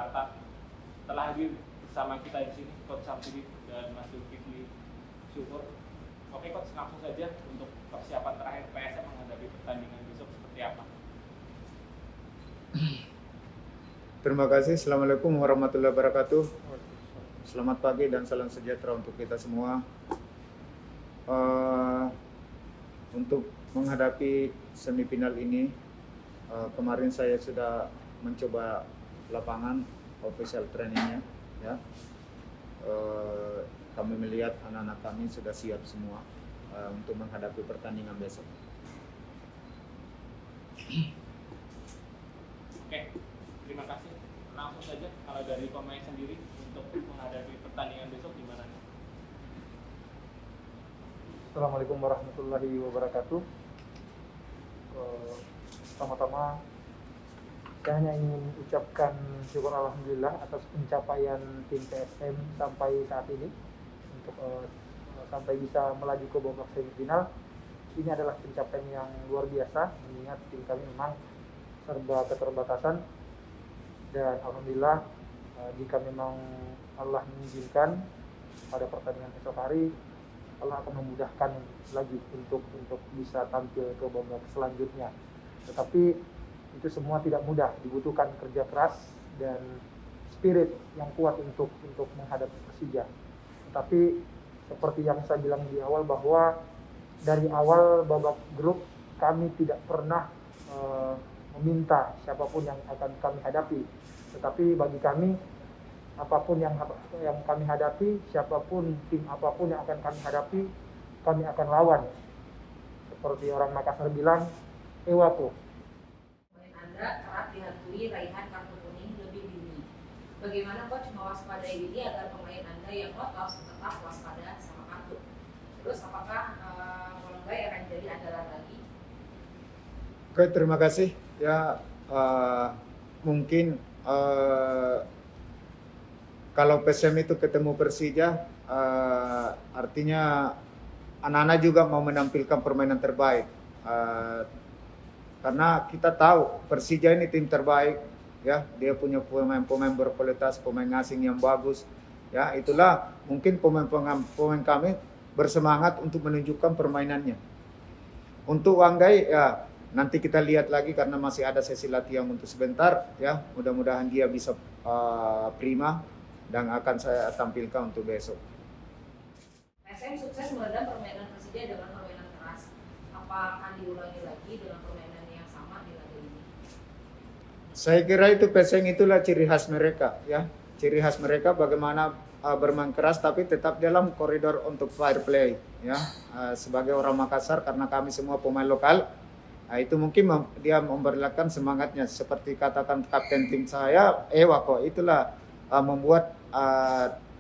Jakarta telah hadir bersama kita di sini, Coach Samsudin dan Mas Zulkifli Syukur. Oke Coach, langsung saja untuk persiapan terakhir PSM menghadapi pertandingan besok seperti apa? Terima kasih. Assalamualaikum warahmatullahi wabarakatuh. Selamat pagi dan salam sejahtera untuk kita semua. Untuk menghadapi semifinal ini, kemarin saya sudah mencoba lapangan official trainingnya, ya. Kami melihat anak-anak kami sudah siap semua untuk menghadapi pertandingan besok. Oke, terima kasih. Langsung saja, kalau dari pemain sendiri untuk menghadapi pertandingan besok gimana? Assalamualaikum warahmatullahi wabarakatuh. Pertama-tama saya hanya ingin ucapkan syukur alhamdulillah atas pencapaian tim PSM sampai saat ini untuk sampai bisa melaju ke babak semifinal. Ini adalah pencapaian yang luar biasa mengingat tim kami memang serba keterbatasan, dan alhamdulillah jika memang Allah mengizinkan pada pertandingan esok hari, Allah akan memudahkan lagi untuk bisa tampil ke babak selanjutnya. Tetapi itu semua tidak mudah, dibutuhkan kerja keras dan spirit yang kuat untuk menghadapi Persija. Tetapi seperti yang saya bilang di awal, bahwa dari awal babak grup kami tidak pernah meminta siapapun yang akan kami hadapi. Tetapi bagi kami, apapun yang kami hadapi, siapapun tim apapun yang akan kami hadapi, kami akan lawan. Seperti orang Makassar bilang, Ewako. Anda kerap dihantui raihan kartu kuning lebih dini. Bagaimana Coach mewaspadai ini agar pemain Anda yang lolos tetap waspada sama kartu? Terus apakah Molongai akan jadi andalan lagi? Oke, terima kasih. Ya, mungkin kalau PSM itu ketemu Persija, artinya anak-anak juga mau menampilkan permainan terbaik. Karena kita tahu Persija ini tim terbaik, ya, dia punya pemain-pemain berkualitas, pemain asing yang bagus, ya. Itulah mungkin pemain kami bersemangat untuk menunjukkan permainannya. Untuk Wanggai, ya, nanti kita lihat lagi karena masih ada sesi latihan untuk sebentar, ya. Mudah-mudahan dia bisa prima dan akan saya tampilkan untuk besok. PSM sukses meredam permainan Persija dengan permainan keras. Apa akan diulangi lagi dengan permainan yang sama di laga ini? Saya kira itu PSM itulah ciri khas mereka, ya. Ciri khas mereka bagaimana bermain keras tapi tetap dalam koridor untuk fair play, ya. Sebagai orang Makassar, karena kami semua pemain lokal, itu mungkin dia memperlihatkan semangatnya seperti katakan kapten tim saya, Ewako. Itulah membuat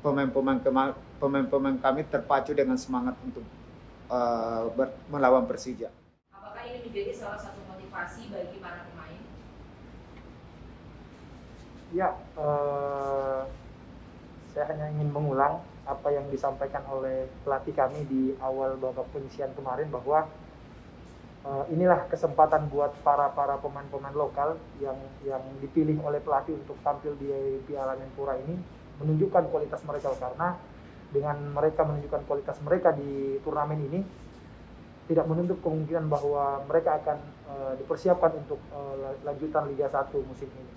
pemain-pemain kami terpacu dengan semangat untuk melawan Persija. Apakah ini menjadi salah satu motivasi bagi para pemain? Ya, saya hanya ingin mengulang apa yang disampaikan oleh pelatih kami di awal babak penyisian kemarin, bahwa inilah kesempatan buat para pemain-pemain lokal yang dipilih oleh pelatih untuk tampil di Piala Menpora ini menunjukkan kualitas mereka, karena dengan mereka menunjukkan kualitas mereka di turnamen ini tidak menutup kemungkinan bahwa mereka akan dipersiapkan untuk lanjutan Liga 1 musim ini.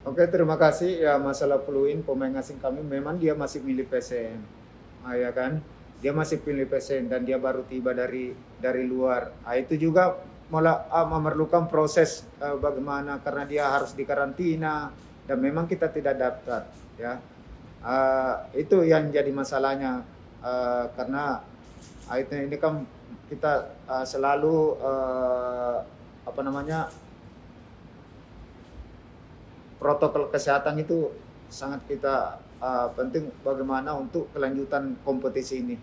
Oke, terima kasih. Ya, masalah Pluin, pemain asing kami memang dia masih milik PSM, ya kan? Dia masih pilih PSM dan dia baru tiba dari luar. Itu juga memerlukan proses bagaimana, karena dia harus dikarantina dan memang kita tidak daftar, ya. Itu yang jadi masalahnya, karena ini kan kita selalu protokol kesehatan itu sangat kita penting bagaimana untuk kelanjutan kompetisi ini.